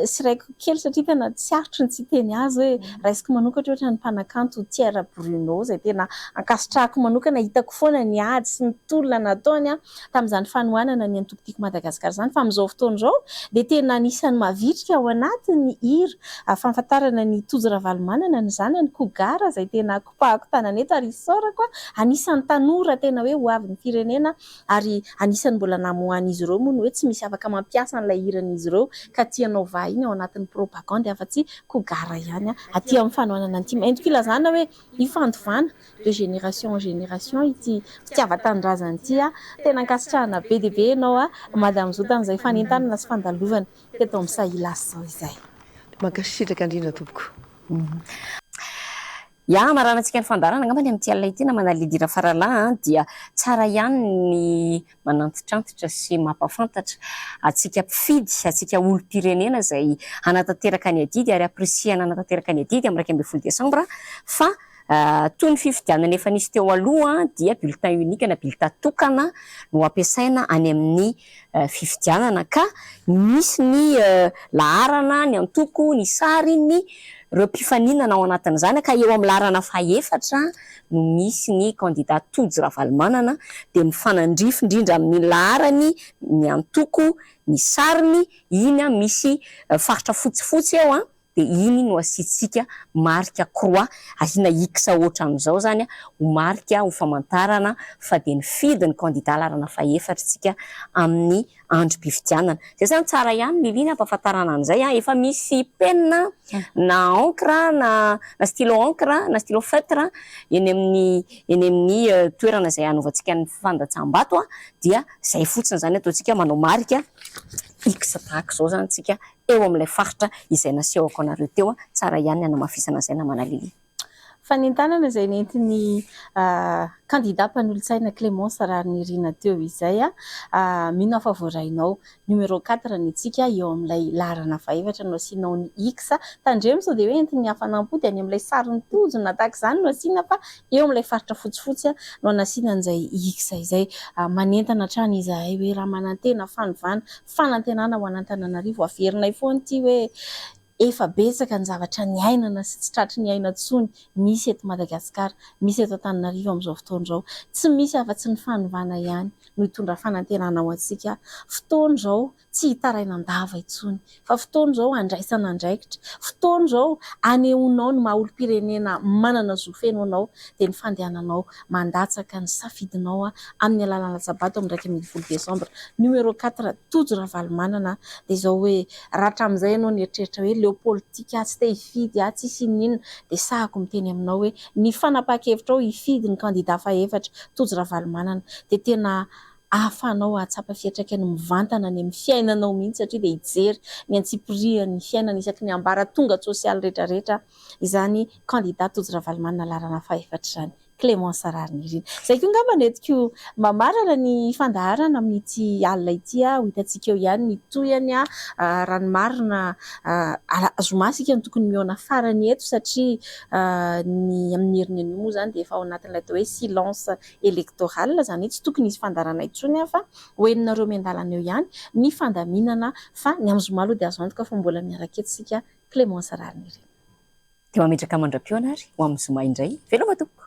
S1: sy raiko kely satria tena tsy arotry ny tsy teny azy hoe raisiko manokatra ohatra ny mpanakanto Thierry Bruno izay tena ankasitrahako manokana hitako foana ny ady sy ny tolona nataony tamin'izany fanohanana ny antokotiko Madagasikara izany fa amin'izao fotoana izao dia tena anisany mavitrika ao anatiny hira fahafantarana ny tojo ravalimanana ny zanany Kogara izay tena kopahako tanana eto ary isaorako anisany tanora tena hoe ho avy ny firenena ary anisany mbola namohan'izy ireo moa ny hoe tsy misy afaka mampiasa an'ilay hiran'izy ireo ka tianao vahiny ao anatin'ny propagande afa-tsy Kogara ihany aty amin'ny fanohanana an'ity maintoko ilazana hoe ifandovana de génération en génération ity fitiavan-tanindrazana ity tena ankasitrahana be dia be ianao madame Zo tamin'izay fanentanana sy fandalovana teto amin'ny Sahilasy izao izay
S4: mankasitraka indrindra tompoko
S2: maranantsika ny fandarana angamba ny amin'ity alina ity na manalidira faralahy dia tsara ihany ny manantitrantitra sy mampafantatra atsika mpifidy atsika olom-pirenena izay hanatanteraka ny adidy ary apresiana hanatanteraka ny adidy amin'ny 12 Desambra fa toy ny fifidianana efa nisy teo aloha dia bulletin unique na bulletin tokana no ampiasaina any amin'ny fifidianana ka misy ny laharana ny antoko ny sary ny ireo mpifaninana ao anatin'izany ka eo amin'ny laharana fahaefatra no misy ny candidat tojo ravalimanana dia mifanandrify indrindra amin'ny laharany ny antoko ny sariny iny misy faritra fotsifotsy eo dia iny no asitsika marika croix ahina ikisa ohatra amin'izao zany ho marika ho famantarana fa dia ny fidy ny candidat laharana fahaefatra tsika amin'ny androm-pifidianana zay zany tsara ihany ny liny ampahafantarana an'izay efa misy penina na encre na stylo encre na stylo feutre eny amin'ny toerana izay hanaovantsika ny fandatsam-bato dia zay fotsiny zany ataontsika manao marika x tahaka izao zany tsika eo amin'ilay faritra izay nasehoko anareo teo tsara ihany hanamafisana izay na manaliny
S1: fanentanana izay nentiny candidat mpanolontsaina Clémence Rarinirina teo izay mino afa voarainao numéro 4 ny tsika eo amin'ilay laharana fahaefatra no asianao ny x tandremo sao dia hoe entiny hafanam-po dia any amin'ilay sariny tozona tahaka izany no asiana fa eo amin'ilay faritra fotsifotsy no anasiana an'izay x izay manentana hatrany izahay hoe raha manantena fanovana fanantenana ho an'Antananarivo averinay foana ity hoe efa betsaka ny zavatra ny ainana sy tsy tratry ny aina intsony misy eto Madagasikara misy eto Antananarivo amin'izao fotoana izao tsy misy afa-tsy ny fanovana ihany no hitondra fanantenana ho antsika fotoana izao tsy hitaraina andava intsony fa fotoana izao andraisana andraikitra fotoana izao anehoanao ny maha olom-pirenena manana zo feno anao dia ny fandehananao mandatsaka ny safidinao amin'ny alalana sabato amin'ny 12 Desambra numéro 4 tojo ravalimanana dia izao hoe raha hatramin'izay ianao ny eritreritra hoe leo politika tsy te hifidy tsy hisy inona dia sahako miteny aminao hoe ny fanapahan-kevitra ao hifidy ny candidat fahaefatra tojo ravalimanana dia tena ahafahanao ahatsapa fiatraika ny mivantana ny amin'ny fiainanao mihitsy satria dia hijery ny antsipirihan'ny fiainana isaky ny ambaratonga sosialy rehetrarehetra izany candidat tojo ravalimanana laharana fahaefatra izany Clémence Rarinirina. Izay koa angamba netiko mamarana ny fandaharana amin'ity alina ity ho hitantsika eo ihany ny tohany ranomarina azomasika no tokony mihaona farany eto satria ny amin'ny herin'ny anio moa zany dia efa ao anatin'ilay atao hoe silence électoral izany hoe tsy tokony hisy fandarana intsony fa hoeninareo miandalana eo ihany ny fandaminana fa ny amin'ny zoma aloha dia azo antoka fa mbola miaraka eto sika Clémence Rarinirina.
S2: Dia mametraka mandram-peo anary ho amin'ny zoma indray veloma tompoko.